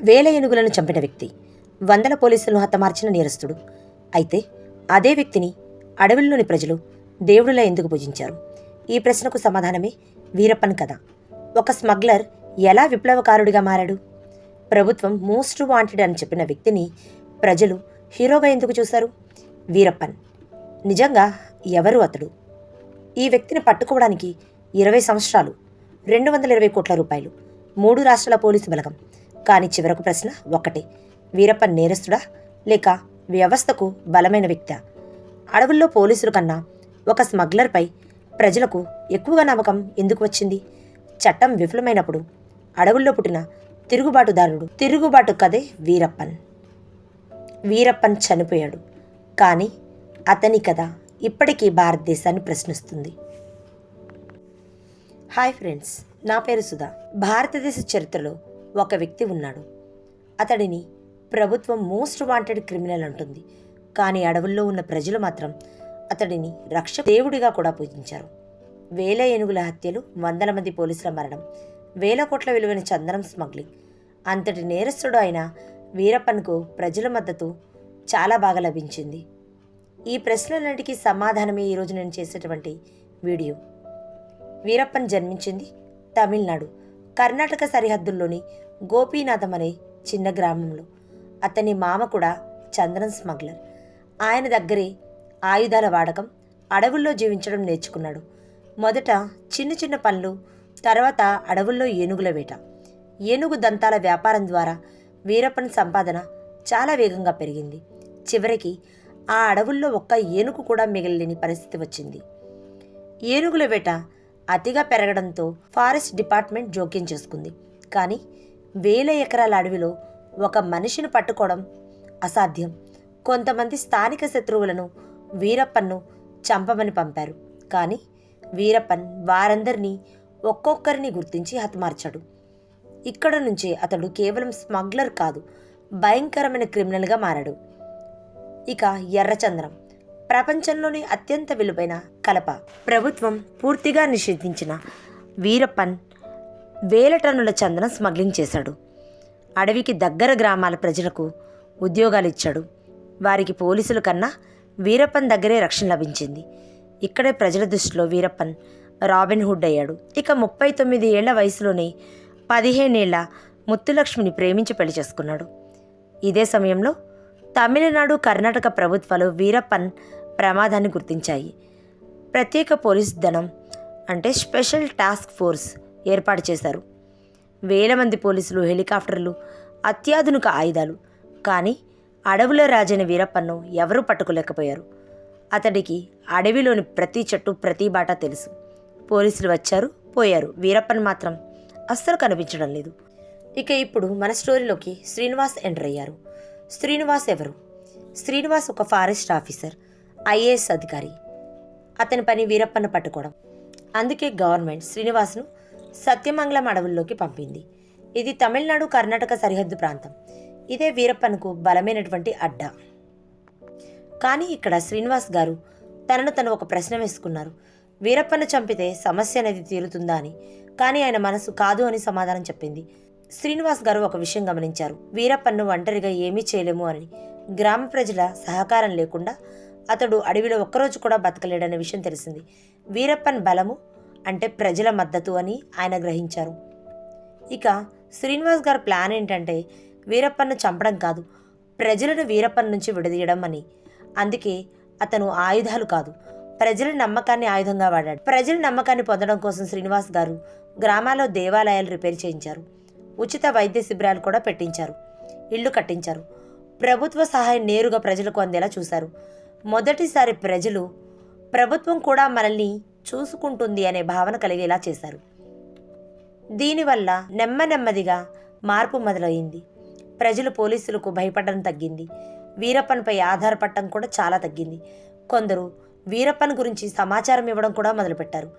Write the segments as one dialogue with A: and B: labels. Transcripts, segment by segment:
A: వేల ఏనుగులను చంపిన వ్యక్తి, వందల పోలీసులను హతమార్చిన నేరస్తుడు. అయితే అదే వ్యక్తిని అడవుల్లోని ప్రజలు దేవుడిలా ఎందుకు పూజించారు? ఈ ప్రశ్నకు సమాధానమే వీరప్పన్ కథ. ఒక స్మగ్లర్ ఎలా విప్లవకారుడిగా మారాడు? ప్రభుత్వం మోస్ట్ వాంటెడ్ అని చెప్పిన వ్యక్తిని ప్రజలు హీరోగా ఎందుకు చూశారు? వీరప్పన్ నిజంగా ఎవరు అతడు? ఈ వ్యక్తిని పట్టుకోవడానికి 20 సంవత్సరాలు, 220 కోట్ల రూపాయలు, 3 రాష్ట్రాల పోలీసు బలగం. కానీ చివరకు ప్రశ్న ఒక్కటే: వీరప్పన్ నేరస్తుడా లేక వ్యవస్థకు బలమైన వ్యక్తా? అడవుల్లో పోలీసుల కన్నా ఒక స్మగ్లర్పై ప్రజలకు ఎక్కువగా నమ్మకం ఎందుకు వచ్చింది? చట్టం విఫలమైనప్పుడు అడవుల్లో పుట్టిన తిరుగుబాటు కథే వీరప్పన్. వీరప్పన్ చనిపోయాడు, కానీ అతని కథ ఇప్పటికీ భారతదేశాన్ని ప్రశ్నిస్తుంది. హాయ్ ఫ్రెండ్స్, నా పేరు సుధా. భారతదేశ చరిత్రలో ఒక వ్యక్తి ఉన్నాడు. అతడిని ప్రభుత్వం మోస్ట్ వాంటెడ్ క్రిమినల్ అంటుంది. కానీ అడవుల్లో ఉన్న ప్రజలు మాత్రం అతడిని దేవుడిగా కూడా పూజించారు. వేల ఏనుగుల హత్యలు, వందల మంది పోలీసుల మరణం, వేల కోట్ల విలువైన చందనం స్మగ్లింగ్. అంతటి నేరస్తుడు అయిన వీరప్పన్కు ప్రజల మద్దతు చాలా బాగా లభించింది. ఈ ప్రశ్నలన్నిటికీ సమాధానమే ఈరోజు నేను చేసేటువంటి వీడియో. వీరప్పన్ జన్మించింది తమిళనాడు, కర్ణాటక సరిహద్దుల్లోని గోపీనాథం అనే చిన్న గ్రామంలో. అతని మామ కూడా చందనం స్మగ్లర్. ఆయన దగ్గరే ఆయుధాల వాడకం, అడవుల్లో జీవించడం నేర్చుకున్నాడు. మొదట చిన్న చిన్న పనులు, తర్వాత అడవుల్లో ఏనుగుల వేట, ఏనుగు దంతాల వ్యాపారం ద్వారా వీరప్పన్ సంపాదన చాలా వేగంగా పెరిగింది. చివరికి ఆ అడవుల్లో ఒక్క ఏనుగు కూడా మిగలలేని పరిస్థితి వచ్చింది. ఏనుగుల వేట అతిగా పెరగడంతో ఫారెస్ట్ డిపార్ట్మెంట్ జోక్యం చేసుకుంది. కానీ వేల ఎకరాల అడవిలో ఒక మనిషిని పట్టుకోవడం అసాధ్యం. కొంతమంది స్థానిక శత్రువులను వీరప్పన్ను చంపమని పంపారు. కానీ వీరప్పన్ వారందరినీ ఒక్కొక్కరిని గుర్తించి హతమార్చాడు. ఇక్కడ నుంచే అతడు కేవలం స్మగ్లర్ కాదు, భయంకరమైన క్రిమినల్గా మారాడు. ఇక ఎర్రచందనం ప్రపంచంలోని అత్యంత విలువైన కలప. ప్రభుత్వం పూర్తిగా నిషేధించిన వీరప్పన్ వేల టన్నుల చందనం స్మగ్లింగ్ చేశాడు. అడవికి దగ్గర గ్రామాల ప్రజలకు ఉద్యోగాలు ఇచ్చాడు. వారికి పోలీసుల కన్నా వీరప్పన్ దగ్గరే రక్షణ లభించింది. ఇక్కడే ప్రజల దృష్టిలో వీరప్పన్ రాబిన్ హుడ్ అయ్యాడు. ఇక 39 ఏళ్ల వయసులోనే 15 ఏళ్ల ముత్తులక్ష్మిని ప్రేమించి పెళ్లి చేసుకున్నాడు. ఇదే సమయంలో తమిళనాడు, కర్ణాటక ప్రభుత్వాలు వీరప్పన్ ప్రమాదాన్ని గుర్తించాయి. ప్రత్యేక పోలీస్ దళం అంటే స్పెషల్ టాస్క్ ఫోర్స్ ఏర్పాటు చేశారు. వేల మంది పోలీసులు, హెలికాప్టర్లు, అత్యాధునిక ఆయుధాలు. కానీ అడవుల రాజైన వీరప్పన్ను ఎవరూ పట్టుకోలేకపోయారు. అతడికి అడవిలోని ప్రతి చెట్టు, ప్రతి బాట తెలుసు. పోలీసులు వచ్చారు, పోయారు. వీరప్పన్ మాత్రం అస్సలు కనిపించడం లేదు. ఇక ఇప్పుడు మన స్టోరీలోకి శ్రీనివాస్ ఎంటర్ అయ్యారు. శ్రీనివాస్ ఎవరు? శ్రీనివాస్ ఒక ఫారెస్ట్ ఆఫీసర్, ఐఏఎస్ అధికారి. అతని పని వీరప్పన్ను పట్టుకోవడం. అందుకే గవర్నమెంట్ శ్రీనివాస్ను సత్యమంగళం అడవుల్లోకి పంపింది. ఇది తమిళనాడు, కర్ణాటక సరిహద్దు ప్రాంతం. ఇదే వీరప్పన్కు బలమైనటువంటి అడ్డా. కానీ ఇక్కడ శ్రీనివాస్ గారు తను ఒక ప్రశ్న వేసుకున్నారు. వీరప్పన్ను చంపితే సమస్య అనేది తీరుతుందా అని. కానీ ఆయన మనసు కాదు అని సమాధానం చెప్పింది. శ్రీనివాస్ గారు ఒక విషయం గమనించారు. వీరప్పన్ను ఒంటరిగా ఏమీ చేయలేము అని. గ్రామ ప్రజల సహకారం లేకుండా అతడు అడవిలో ఒక్కరోజు కూడా బతకలేడనే విషయం తెలిసింది. వీరప్పన్ బలము అంటే ప్రజల మద్దతు అని ఆయన గ్రహించారు. ఇక శ్రీనివాస్ గారి ప్లాన్ ఏంటంటే వీరప్పన్ను చంపడం కాదు, ప్రజలను వీరప్పన్ నుంచి విడదీయడం అని. అందుకే అతను ఆయుధాలు కాదు, ప్రజల నమ్మకాన్ని ఆయుధంగా వాడాడు. ప్రజల నమ్మకాన్ని పొందడం కోసం శ్రీనివాస్ గారు గ్రామాల్లో దేవాలయాలు రిపేర్ చేయించారు. ఉచిత వైద్య శిబిరాలు కూడా పెట్టించారు. ఇళ్లు కట్టించారు. ప్రభుత్వ సహాయం నేరుగా ప్రజలకు అందేలా చూశారు. మొదటిసారి ప్రజలు ప్రభుత్వం కూడా మనల్ని చూసుకుంటుంది అనే భావన కలిగేలా చేశారు. దీనివల్ల నెమ్మదిగా మార్పు మొదలైంది. ప్రజలు పోలీసులకు భయపడడం తగ్గింది. వీరప్పన్పై ఆధారపడటం కూడా చాలా తగ్గింది. కొందరు వీరప్పన్ గురించి సమాచారం ఇవ్వడం కూడా మొదలుపెట్టారు.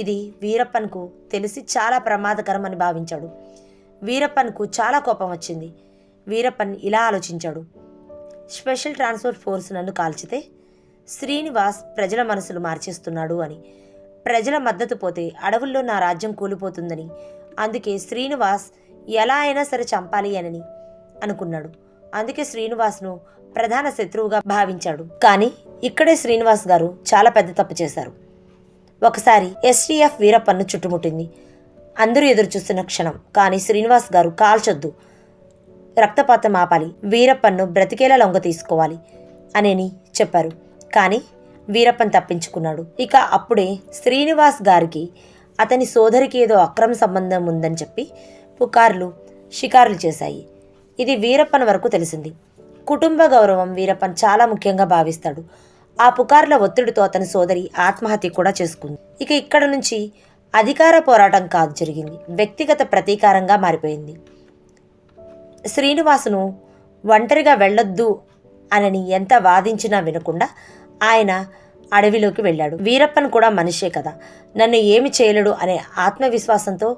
A: ఇది వీరప్పన్కు తెలిసి చాలా ప్రమాదకరం అని భావించాడు. వీరప్పన్కు చాలా కోపం వచ్చింది. వీరప్పన్ ఇలా ఆలోచించాడు: స్పెషల్ ట్రాన్స్పోర్ట్ ఫోర్స్ నన్ను కాల్చితే శ్రీనివాస్ ప్రజల మనసులు మార్చేస్తున్నాడు అని. ప్రజల మద్దతు పోతే అడవుల్లో నా రాజ్యం కూలిపోతుందని. అందుకే శ్రీనివాస్ ఎలా అయినా సరే చంపాలి అని అనుకున్నాడు. అందుకే శ్రీనివాస్ను ప్రధాన శత్రువుగా భావించాడు. కానీ ఇక్కడే శ్రీనివాస్ గారు చాలా పెద్ద తప్పు చేశారు. ఒకసారి ఎస్టీఎఫ్ వీరప్పన్ను చుట్టుముట్టింది. అందరూ ఎదురు చూస్తున్న క్షణం. కానీ శ్రీనివాస్ గారు కాల్చొద్దు, రక్తపాతం ఆపాలి, వీరప్పన్ను బ్రతికేలా లొంగ తీసుకోవాలి అనేని చెప్పారు. కానీ వీరప్పన్ తప్పించుకున్నాడు. ఇక అప్పుడే శ్రీనివాస్ గారికి అతని సోదరికి ఏదో అక్రమ సంబంధం ఉందని చెప్పి పుకార్లు షికారులు చేశాయి. ఇది వీరప్పన్ వరకు తెలిసింది. కుటుంబ గౌరవం వీరప్పన్ చాలా ముఖ్యంగా భావిస్తాడు. ఆ పుకార్ల ఒత్తిడితో అతని సోదరి ఆత్మహత్య కూడా చేసుకుంది. ఇక ఇక్కడ నుంచి అధికార పోరాటం కాదు జరిగింది, వ్యక్తిగత ప్రతీకారంగా మారిపోయింది. శ్రీనివాసును ఒంటరిగా వెళ్ళొద్దు అనని ఎంత వాదించినా వినకుండా ఆయన అడవిలోకి వెళ్ళాడు. వీరప్పన్ కూడా మనిషే కదా, నన్ను ఏమి చేయలేడు అనే ఆత్మవిశ్వాసంతో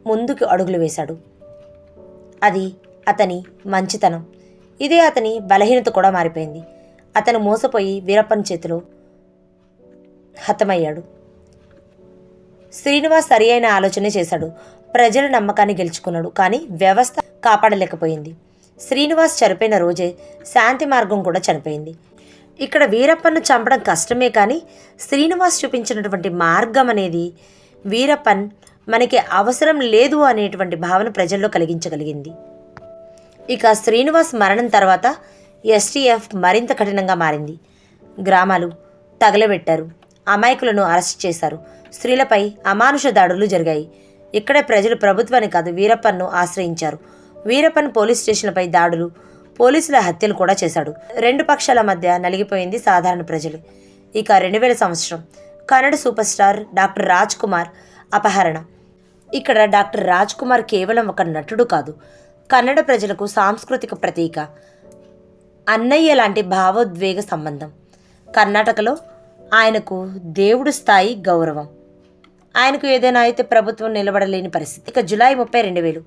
A: ముందుకు అడుగులు వేశాడు. అది అతని మంచితనం. ఇదే అతని బలహీనత కూడా మారిపోయింది. అతను మోసపోయి వీరప్పన్ చేతిలో హతమయ్యాడు. శ్రీనివాస్ సరి అయిన ఆలోచనే చేశాడు. ప్రజల నమ్మకాన్ని గెలుచుకున్నాడు. కానీ వ్యవస్థ కాపాడలేకపోయింది. శ్రీనివాస్ చనిపోయిన రోజే శాంతి మార్గం కూడా చనిపోయింది. ఇక్కడ వీరప్పన్ను చంపడం కష్టమే, కానీ శ్రీనివాస్ చూపించినటువంటి మార్గం అనేది వీరప్పన్ మనకి అవసరం లేదు అనేటువంటి భావన ప్రజల్లో కలిగించగలిగింది. ఇక శ్రీనివాస్ మరణం తర్వాత ఎస్టీఎఫ్ మరింత కఠినంగా మారింది. గ్రామాలు తగలబెట్టారు, అమాయకులను అరెస్ట్ చేశారు, స్త్రీలపై అమానుష దాడులు జరిగాయి. ఇక్కడే ప్రజలు ప్రభుత్వాన్ని కాదు వీరప్పన్ను ఆశ్రయించారు. వీరప్పన్ పోలీస్ స్టేషన్లపై దాడులు, పోలీసుల హత్యలు కూడా చేశాడు. రెండు పక్షాల మధ్య నలిగిపోయింది సాధారణ ప్రజలు. ఇక 2000 సంవత్సరం Kannada super star doctor Raj Kumar అపహరణ. ఇక్కడ డాక్టర్ రాజ్ కుమార్ కేవలం ఒక నటుడు కాదు, కన్నడ ప్రజలకు సాంస్కృతిక ప్రతీక, అన్నయ్య లాంటి భావోద్వేగ సంబంధం. కర్ణాటకలో ఆయనకు దేవుడు స్థాయి గౌరవం. ఆయనకు ఏదైనా అయితే ప్రభుత్వం నిలబడలేని పరిస్థితి. ఇక జూలై 30, 2000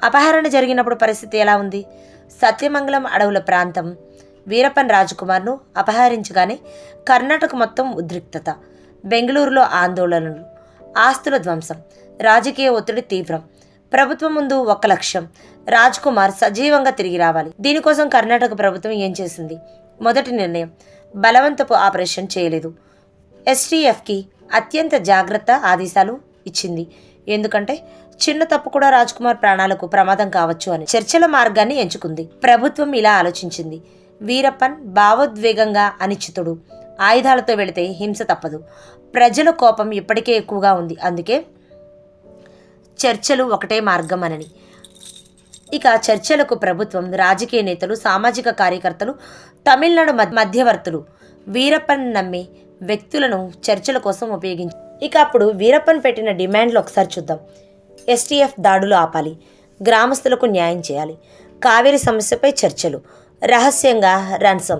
A: అపహరణ జరిగినప్పుడు పరిస్థితి ఎలా ఉంది? సత్యమంగళం అడవుల ప్రాంతం. వీరప్పన్ రాజకుమార్ను అపహరించగానే కర్ణాటక మొత్తం ఉద్రిక్తత, బెంగళూరులో ఆందోళనలు, ఆస్తుల ధ్వంసం, రాజకీయ ఒత్తిడి తీవ్రం. ప్రభుత్వం ముందు ఒక లక్ష్యం, రాజ్ కుమార్ సజీవంగా తిరిగి రావాలి. దీనికోసం కర్ణాటక ప్రభుత్వం ఏం చేసింది? మొదటి నిర్ణయం, బలవంతపు ఆపరేషన్ చేయలేదు. ఎస్టీఎఫ్కి అత్యంత జాగ్రత్త ఆదేశాలు ఇచ్చింది. ఎందుకంటే చిన్న తప్పు కూడా రాజ్ కుమార్ ప్రాణాలకు ప్రమాదం కావచ్చు అని చర్చల మార్గాన్ని ఎంచుకుంది. ప్రభుత్వం ఇలా ఆలోచించింది, వీరప్పన్ భావోద్వేగంగా అనిశ్చితుడు, ఆయుధాలతో వెళితే హింస తప్పదు, ప్రజల కోపం ఇప్పటికే ఎక్కువగా ఉంది, అందుకే చర్చలు ఒకటే మార్గం అనని. ఇక చర్చలకు ప్రభుత్వం, రాజకీయ నేతలు, సామాజిక కార్యకర్తలు, తమిళనాడు మధ్యవర్తులు వీరప్పన్ నమ్మే వ్యక్తులను చర్చల కోసం ఉపయోగించి. ఇక అప్పుడు వీరప్పన్ పెట్టిన డిమాండ్లు ఒకసారి చూద్దాం. ఎస్టీఎఫ్ దాడులు ఆపాలి, గ్రామస్తులకు న్యాయం చేయాలి, కావేరీ సమస్యపై చర్చలు, రహస్యంగా రణసం.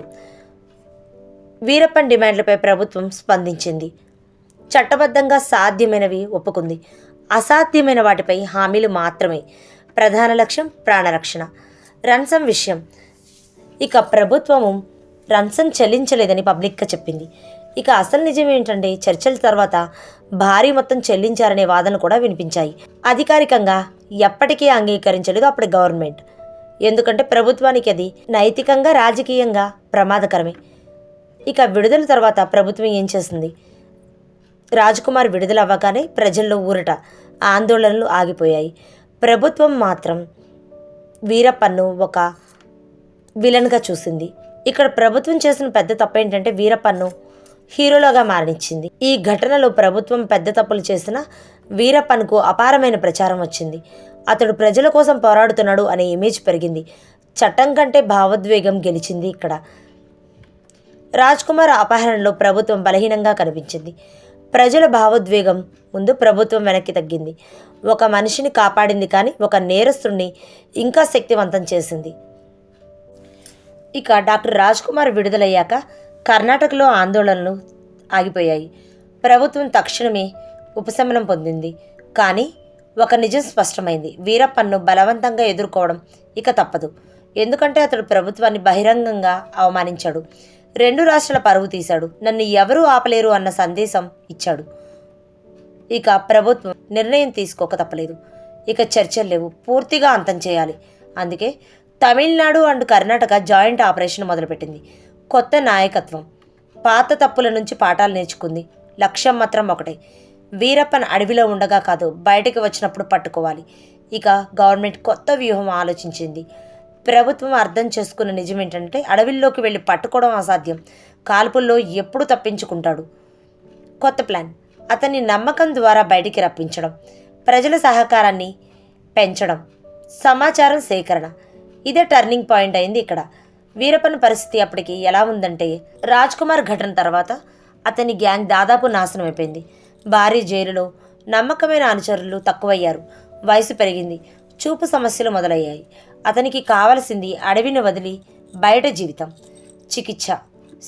A: వీరప్పన్ డిమాండ్లపై ప్రభుత్వం స్పందించింది. చట్టబద్ధంగా సాధ్యమైనవి ఒప్పుకుంది, అసాధ్యమైన వాటిపై హామీలు మాత్రమే. ప్రధాన లక్ష్యం ప్రాణరక్షణ. రణసం విషయం, ఇక ప్రభుత్వము రణసం చెల్లించలేదని పబ్లిక్గా చెప్పింది. ఇక అసలు నిజం ఏంటంటే చర్చల తర్వాత భారీ మొత్తం చెల్లించారనే వాదనలు కూడా వినిపించాయి. అధికారికంగా ఎప్పటికీ అంగీకరించలేదు అప్పుడు గవర్నమెంట్. ఎందుకంటే ప్రభుత్వానికి అది నైతికంగా, రాజకీయంగా ప్రమాదకరమే. ఇక విడుదల తర్వాత ప్రభుత్వం ఏం చేసింది? రాజ్కుమార్ విడుదల అవ్వగానే ప్రజల్లో ఊరట, ఆందోళనలు ఆగిపోయాయి. ప్రభుత్వం మాత్రం వీరప్పన్ను ఒక విలన్గా చూసింది. ఇక్కడ ప్రభుత్వం చేసిన పెద్ద తప్పు ఏంటంటే వీరప్పన్ను హీరోలాగా మారనిచ్చింది. ఈ ఘటనలో ప్రభుత్వం పెద్ద తప్పులు చేసిన వీరప్పన్కు అపారమైన ప్రచారం వచ్చింది. అతడు ప్రజల కోసం పోరాడుతున్నాడు అనే ఇమేజ్ పెరిగింది. చట్టం కంటే భావోద్వేగం గెలిచింది. ఇక్కడ రాజ్కుమార్ అపహరణలో ప్రభుత్వం బలహీనంగా కనిపించింది. ప్రజల భావోద్వేగం ముందు ప్రభుత్వం వెనక్కి తగ్గింది. ఒక మనిషిని కాపాడింది, కానీ ఒక నేరస్తుడిని ఇంకా శక్తివంతం చేసింది. ఇక డాక్టర్ రాజ్కుమార్ విడుదలయ్యాక కర్ణాటకలో ఆందోళనలు ఆగిపోయాయి. ప్రభుత్వం తక్షణమే ఉపశమనం పొందింది. కానీ ఒక నిజం స్పష్టమైంది, వీరప్పన్ను బలవంతంగా ఎదుర్కోవడం ఇక తప్పదు. ఎందుకంటే అతడు ప్రభుత్వాన్ని బహిరంగంగా అవమానించాడు, 2 రాష్ట్రాల పరువు తీశాడు, నన్ను ఎవరూ ఆపలేరు అన్న సందేశం ఇచ్చాడు. ఇక ప్రభుత్వం నిర్ణయం తీసుకోక తప్పలేదు. ఇక చర్చలు లేవు, పూర్తిగా అంతం చేయాలి. అందుకే Tamil Nadu and Karnataka joint operation మొదలుపెట్టింది. కొత్త నాయకత్వం, పాత తప్పుల నుంచి పాఠాలు నేర్చుకుంది. లక్ష్యం మాత్రం ఒకటే, వీరప్పన్ అడవిలో ఉండగా కాదు, బయటికి వచ్చినప్పుడు పట్టుకోవాలి. ఇక గవర్నమెంట్ కొత్త వ్యూహం ఆలోచించింది. ప్రభుత్వం అర్థం చేసుకున్న నిజం ఏంటంటే అడవిల్లోకి వెళ్ళి పట్టుకోవడం అసాధ్యం, కాల్పుల్లో ఎప్పుడు తప్పించుకుంటాడు. కొత్త ప్లాన్, అతన్ని నమ్మకం ద్వారా బయటికి రప్పించడం, ప్రజల సహకారాన్ని పెంచడం, సమాచారం సేకరణ. ఇదే టర్నింగ్ పాయింట్ అయింది ఇక్కడ. వీరప్పన్ పరిస్థితి అప్పటికి ఎలా ఉందంటే, రాజ్ కుమార్ ఘటన తర్వాత అతని గ్యాంగ్ దాదాపు నాశనం అయిపోయింది. భారీ జైలులో నమ్మకమైన అనుచరులు తక్కువయ్యారు. వయసు పెరిగింది, చూపు సమస్యలు మొదలయ్యాయి. అతనికి కావలసింది అడవిని వదిలి బయట జీవితం, చికిత్స,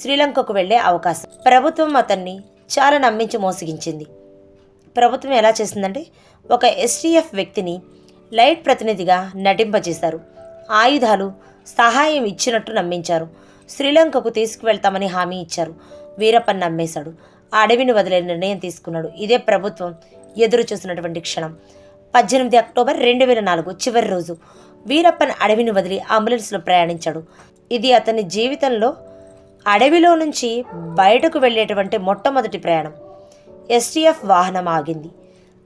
A: శ్రీలంకకు వెళ్లే అవకాశం. ప్రభుత్వం అతన్ని చాలా నమ్మించి మోసగించింది. ప్రభుత్వం ఎలా చేసిందంటే, ఒక ఎస్టీఎఫ్ వ్యక్తిని లైట్ ప్రతినిధిగా నటింపజేశారు. ఆయుధాలు, సహాయం ఇచ్చినట్టు నమ్మించారు. శ్రీలంకకు తీసుకువెళ్తామని హామీ ఇచ్చారు. వీరప్పన్ నమ్మేశాడు. ఆ అడవిని వదిలే నిర్ణయం తీసుకున్నాడు. ఇదే ప్రభుత్వం ఎదురు చూసినటువంటి క్షణం. 18 అక్టోబర్ 2004 చివరి రోజు వీరప్పన్ అడవిని వదిలి అంబులెన్స్లో ప్రయాణించాడు. ఇది అతని జీవితంలో అడవిలో నుంచి బయటకు వెళ్ళేటువంటి మొట్టమొదటి ప్రయాణం. ఎస్టీఎఫ్ వాహనం ఆగింది.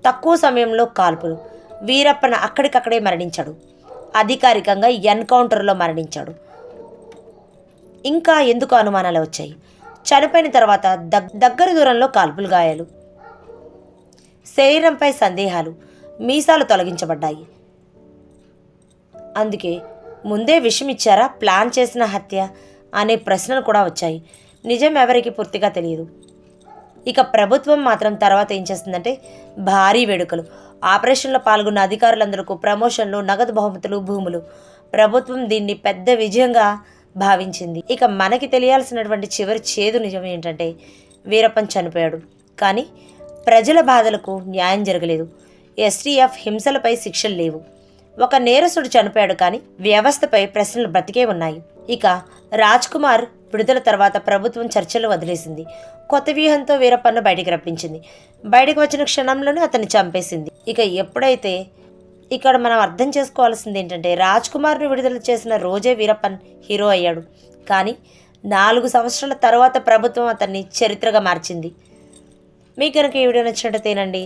A: తక్కువ సమయంలో కాల్పులు. వీరప్పన్ అక్కడికక్కడే మరణించాడు. అధికారికంగా ఎన్కౌంటర్లో మరణించాడు. ఇంకా ఎందుకు అనుమానాలు వచ్చాయి? చనిపోయిన తర్వాత దగ్గర దూరంలో కాల్పులు, గాయాలు, శరీరంపై సందేహాలు, మీసాలు తొలగించబడ్డాయి. అందుకే ముందే విషం ఇచ్చారా, ప్లాన్ చేసిన హత్య అనే ప్రశ్నలు కూడా వచ్చాయి. నిజం ఎవరికి పూర్తిగా తెలియదు. ఇక ప్రభుత్వం మాత్రం తర్వాత ఏం చేస్తుందంటే, భారీ వేడుకలు, ఆపరేషన్లో పాల్గొన్న అధికారులందరికీ ప్రమోషన్లు, నగదు బహుమతులు, భూములు. ప్రభుత్వం దీన్ని పెద్ద విజయంగా భావించింది. ఇక మనకి తెలియాల్సినటువంటి చివరి చేదు నిజం ఏంటంటే, వీరప్పన్ చనిపోయాడు, కానీ ప్రజల బాధలకు న్యాయం జరగలేదు. ఎస్టీఎఫ్ హింసలపై శిక్షలు లేవు. ఒక నేరస్తుడు చనిపోయాడు, కానీ వ్యవస్థపై ప్రశ్నలు బ్రతికే ఉన్నాయి. ఇక రాజ్ కుమార్ విడుదల తర్వాత ప్రభుత్వం చర్చలు వదిలేసింది. కొత్త వ్యూహంతో వీరప్పన్ను బయటికి రప్పించింది. బయటకు వచ్చిన క్షణంలోనే అతన్ని చంపేసింది. ఇక ఎప్పుడైతే ఇక్కడ మనం అర్థం చేసుకోవాల్సింది ఏంటంటే, రాజ్ కుమార్ను విడుదల చేసిన రోజే వీరప్పన్ హీరో అయ్యాడు. కానీ 4 సంవత్సరాల తర్వాత ప్రభుత్వం అతన్ని చరిత్రగా మార్చింది. మీకు కనుక ఈ వీడియో నచ్చినట్టయితేనండి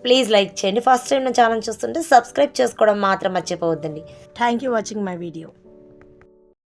A: ప్లీజ్ లైక్ చేయండి. ఫస్ట్ టైం నా ఛానల్ చూస్తుంటే సబ్స్క్రైబ్ చేసుకోవడం మాత్రం మర్చిపోవద్దండి. Thank you watching my video.